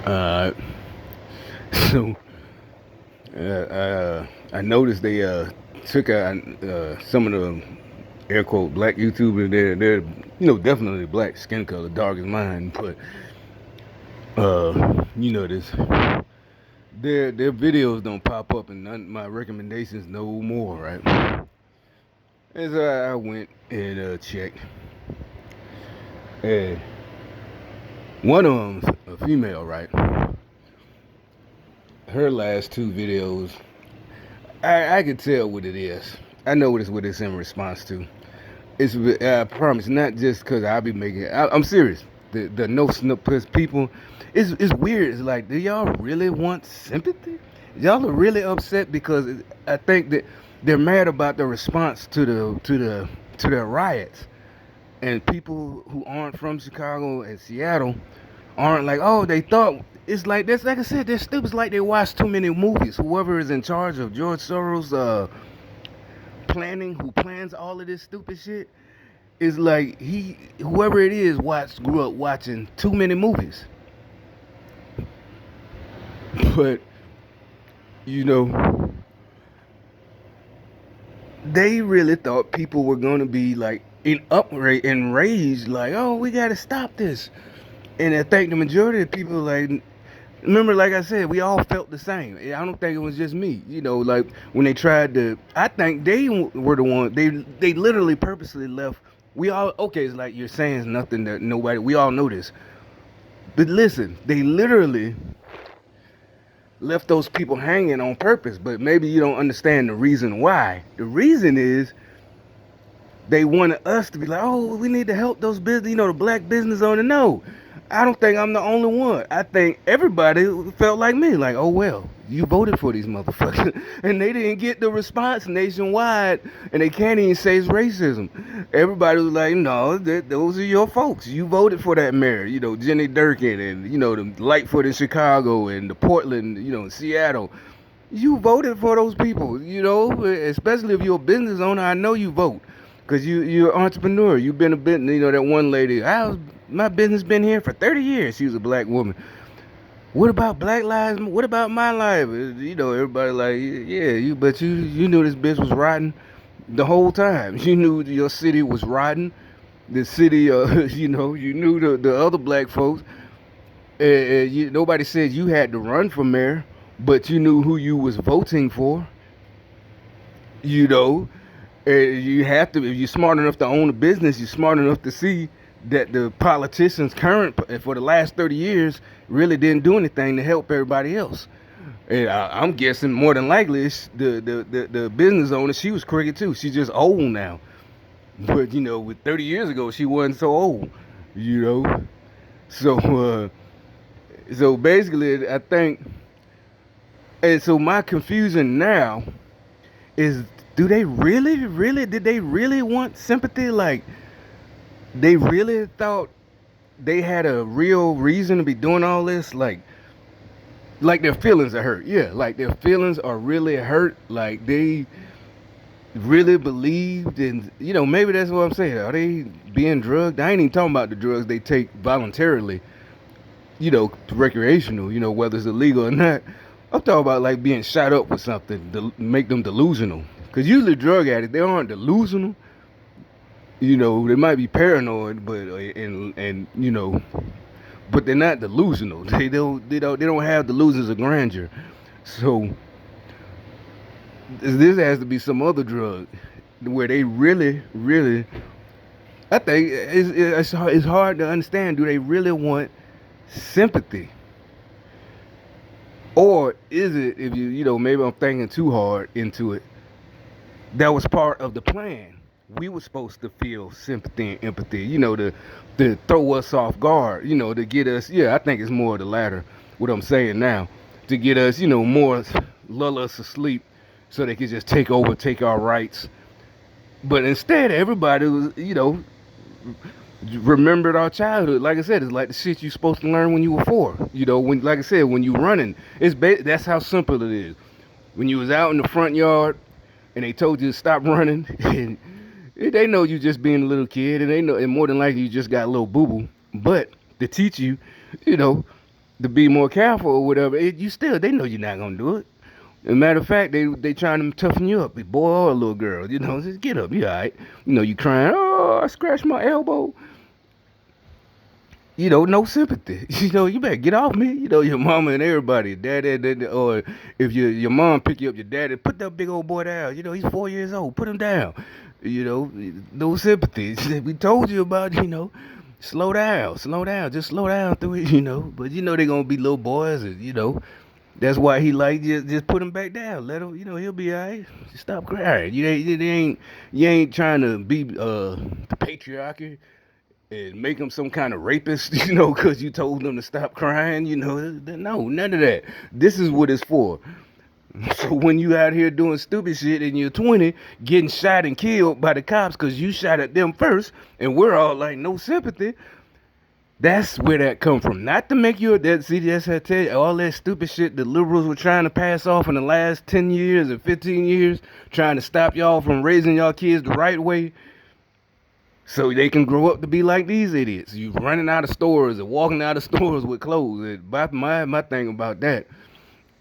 Uh, so I noticed they took out some of the air quote black YouTubers. They're definitely black skin color, dark as mine, but this their videos don't pop up in none of my recommendations no more, right? As I went and checked, and one of them's a female, right? Her last two videos, I could tell what it is. I know what it's in response to. It's I promise, not just because I be making. I'm serious. The no snippets people, it's weird. It's like, do y'all really want sympathy? Y'all are really upset because I think that they're mad about the response to the riots, and people who aren't from Chicago and Seattle aren't like, oh, they thought it's like this. Like I said, they're stupid. It's like they watch too many movies. Whoever is in charge of George Soros' planning, who plans all of this stupid shit, is like whoever it is grew up watching too many movies. But you know, they really thought people were gonna be like enraged, like, oh, we gotta stop this. And I think the majority of people, like, remember, like I said, we all felt the same. I don't think it was just me. Like when they tried to, I think they were the ones. They literally purposely left. We all okay. It's like you're saying it's nothing that nobody. We all know this, but listen, they literally left those people hanging on purpose. But maybe you don't understand the reason why. The reason is they wanted us to be like, oh, we need to help those business, the black business owner. No, I don't think I'm the only one. I think everybody felt like me, like, oh well, you voted for these motherfuckers, and they didn't get the response nationwide, and they can't even say it's racism. Everybody was like, no, those are your folks. You voted for that mayor, Jenny Durkin, and the Lightfoot in Chicago, and the Portland, Seattle. You voted for those people, especially if you're a business owner. I know you vote because you're an entrepreneur. You've been a bit, that one lady. My business been here for 30 years. She was a black woman. What about Black Lives? What about my life? Everybody like, yeah, you knew this bitch was rotten the whole time. You knew your city was rotten. The city, you knew the other black folks. Nobody said you had to run for mayor, but you knew who you was voting for. You know, you have to. If you're smart enough to own a business, you're smart enough to see that the politicians current for the last 30 years really didn't do anything to help everybody else. And I'm guessing more than likely the business owner, she was crooked too. She's just old now. But with 30 years ago, she wasn't so old. You know, so so basically, I think, and so my confusion now is, do they really, did they really want sympathy? Like, they really thought they had a real reason to be doing all this? Like their feelings are hurt. Yeah, like their feelings are really hurt. Like they really believed in, maybe that's what I'm saying. Are they being drugged? I ain't even talking about the drugs they take voluntarily, recreational, whether it's illegal or not. I'm talking about like being shot up with something to make them delusional. Because usually drug addicts, they aren't delusional. They might be paranoid, but but they're not delusional. They don't have delusions of grandeur. So this has to be some other drug where they really, really. I think it's hard to understand. Do they really want sympathy? Or is it, if maybe I'm thinking too hard into it, that was part of the plan. We were supposed to feel sympathy and empathy, to throw us off guard, to get us, yeah, I think it's more of the latter, what I'm saying now, to get us, more, lull us asleep so they could just take over, take our rights. But instead, everybody was, remembered our childhood. Like I said, it's like the shit you're supposed to learn when you were 4. When, like I said, when you running, that's how simple it is. When you was out in the front yard and they told you to stop running, and they know you just being a little kid, and they know, and more than likely you just got a little boo boo. But to teach you, you know, to be more careful or whatever. They know you're not gonna do it. As a matter of fact, they trying to toughen you up, boy or a little girl. Just get up, you all right. You crying. Oh, I scratched my elbow. No sympathy. You better get off me. Your mama and everybody, daddy, or if your mom pick you up, your daddy, put that big old boy down. He's 4 years old. Put him down. No sympathy. We told you about, slow down, just slow down through it. But they gonna be little boys, and that's why he like just put him back down. Let him, he'll be alright. Just stop crying. You ain't trying to be the patriarchy and make him some kind of rapist, because you told him to stop crying, no, none of that. This is what it's for. So when you out here doing stupid shit and you're 20, getting shot and killed by the cops because you shot at them first, and we're all like, no sympathy, that's where that come from. Not to make you that's I tell you, all that stupid shit the liberals were trying to pass off in the last 10 years and 15 years, trying to stop y'all from raising y'all kids the right way, so they can grow up to be like these idiots. You running out of stores and walking out of stores with clothes. And my thing about that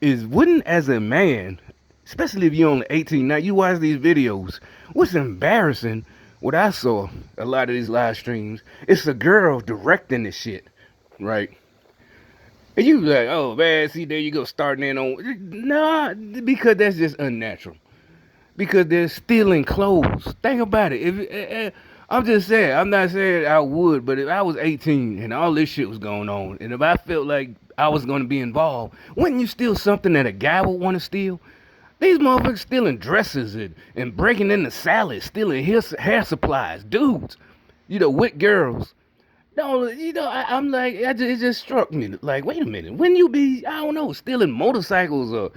is, wouldn't as a man, especially if you're only 18 now, you watch these videos. What's embarrassing, what I saw a lot of these live streams, it's a girl directing this shit, right? And you be like, oh man, see there you go starting in on, nah, because that's just unnatural. Because they're stealing clothes. Think about it. I'm just saying, I'm not saying I would, but if I was 18 and all this shit was going on, and if I felt like I was going to be involved, wouldn't you steal something that a guy would want to steal? These motherfuckers stealing dresses and breaking into salads, stealing hair supplies, dudes, with girls. No, I'm like, it just struck me. Like, wait a minute. When you be, I don't know, stealing motorcycles or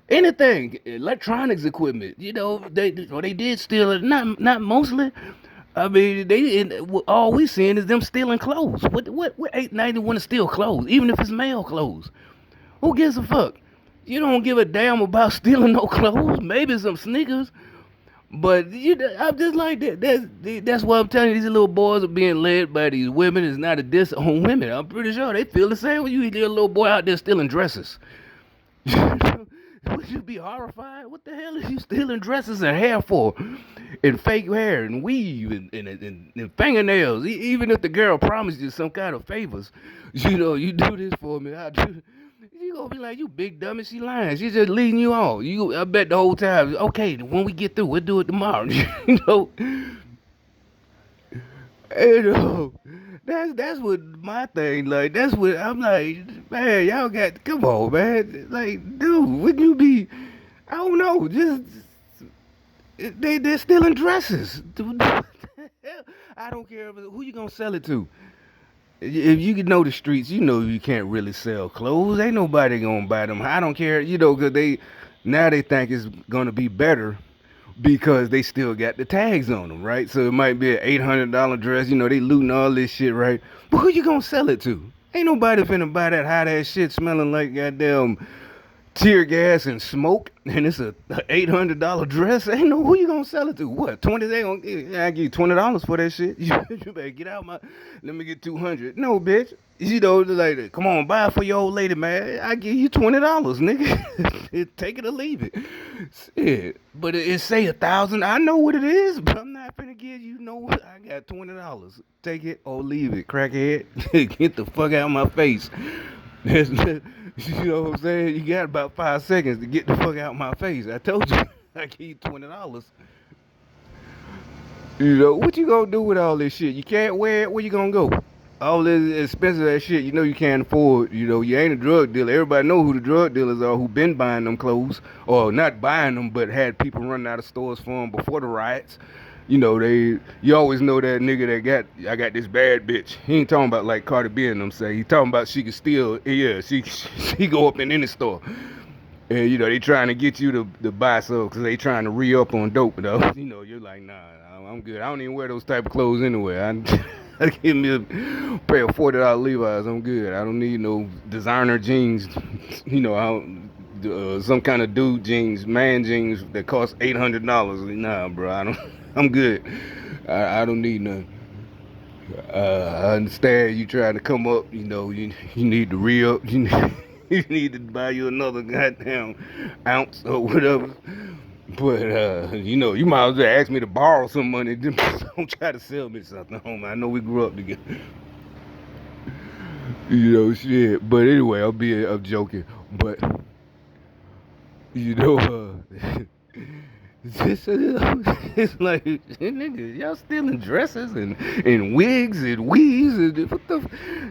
anything, electronics equipment, they did steal it. Not mostly. I mean, all we seeing is them stealing clothes. What 890 want to steal clothes, even if it's male clothes? Who gives a fuck? You don't give a damn about stealing no clothes. Maybe some sneakers. But I'm just like that. That's why I'm telling you, these little boys are being led by these women. It's not a diss on women. I'm pretty sure they feel the same when you hear a little boy out there stealing dresses. Would you be horrified? What the hell are you stealing dresses and hair for? And fake hair and weave and fingernails. Even if the girl promised you some kind of favors, you do this for me. I do. You gonna be like, you big dummy, she lying. She's just leading you on. I bet the whole time, okay, when we get through, we'll do it tomorrow. you know. That's what my thing, like, that's what I'm like, man, y'all come on, man. Like, dude, wouldn't you be, I don't know, they're stealing dresses. Dude, I don't care who you gonna sell it to. If you know the streets, you can't really sell clothes. Ain't nobody gonna buy them. I don't care, because now they think it's gonna be better because they still got the tags on them, right? So it might be an $800 dress. They looting all this shit, right? But who you gonna sell it to? Ain't nobody finna buy that hot ass shit smelling like goddamn tear gas and smoke, and it's a $800 dress. Ain't no who you gonna sell it to? What 20? I give you $20 for that shit. You better get out my. Let me get 200. No, bitch. Like, come on, buy it for your old lady, man. I give you $20, nigga. Take it or leave it. Shit. But it say 1,000. I know what it is, but I'm not finna give you what. I got $20. Take it or leave it, crackhead. Get the fuck out of my face. You know what I'm saying? You got about 5 seconds to get the fuck out of my face. I told you, I give you $20. What you gonna do with all this shit? You can't wear it, where you gonna go? All this expensive ass shit, you can't afford. You you ain't a drug dealer. Everybody know who the drug dealers are, who been buying them clothes. Or not buying them, but had people running out of stores for them before the riots. You always know that nigga that I got this bad bitch. He ain't talking about like Cardi B and them say. He talking about she can steal, yeah, she go up in any store. And, they trying to get you to buy some because they trying to re-up on dope, though. You're like, nah, I'm good. I don't even wear those type of clothes anyway. I give me a pair of $40 Levi's. I'm good. I don't need no designer jeans. Some kind of dude jeans, man jeans that cost $800. Nah, bro, I'm good. I don't need none. I understand you trying to come up. You need to re-up. You need to buy you another goddamn ounce or whatever. But you might as well ask me to borrow some money. Don't try to sell me something, homie. I know we grew up together. Shit. But anyway, I'm joking. But you know, it's like nigga, y'all stealing dresses and wigs and weaves and what the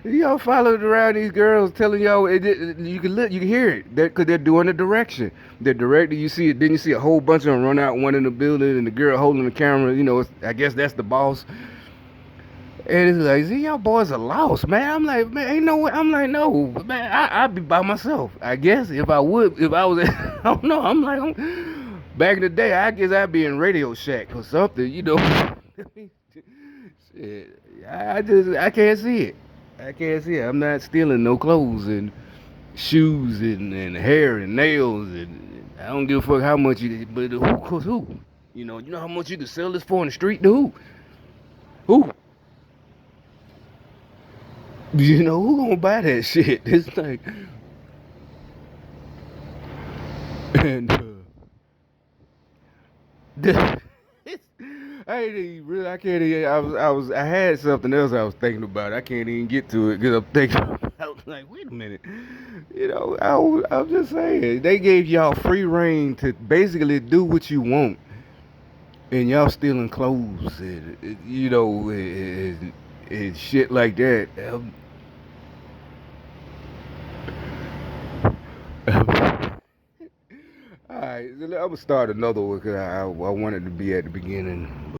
y'all followed around these girls telling y'all you can hear it because they're doing the direction. They're directing. You see it. Then you see a whole bunch of them run out, one in the building, and the girl holding the camera. I guess that's the boss. And it's like, see, y'all boys are lost, man. I'm like, man, ain't no way. I'm like, no, man, I'd be by myself. I guess if I was, I don't know. Back in the day, I guess I'd be in Radio Shack or something. Shit, I can't see it. I can't see it. I'm not stealing no clothes and shoes and hair and nails and I don't give a fuck how much but who? You know how much you can sell this for in the street to who? Who? Who gonna buy that shit? This thing. And I ain't even really. I can't even. I had something else I was thinking about. I can't even get to it because I'm thinking about like, wait a minute. I'm just saying they gave y'all free reign to basically do what you want, and y'all stealing clothes and shit like that. All right, I'm gonna start another one because I wanted to be at the beginning.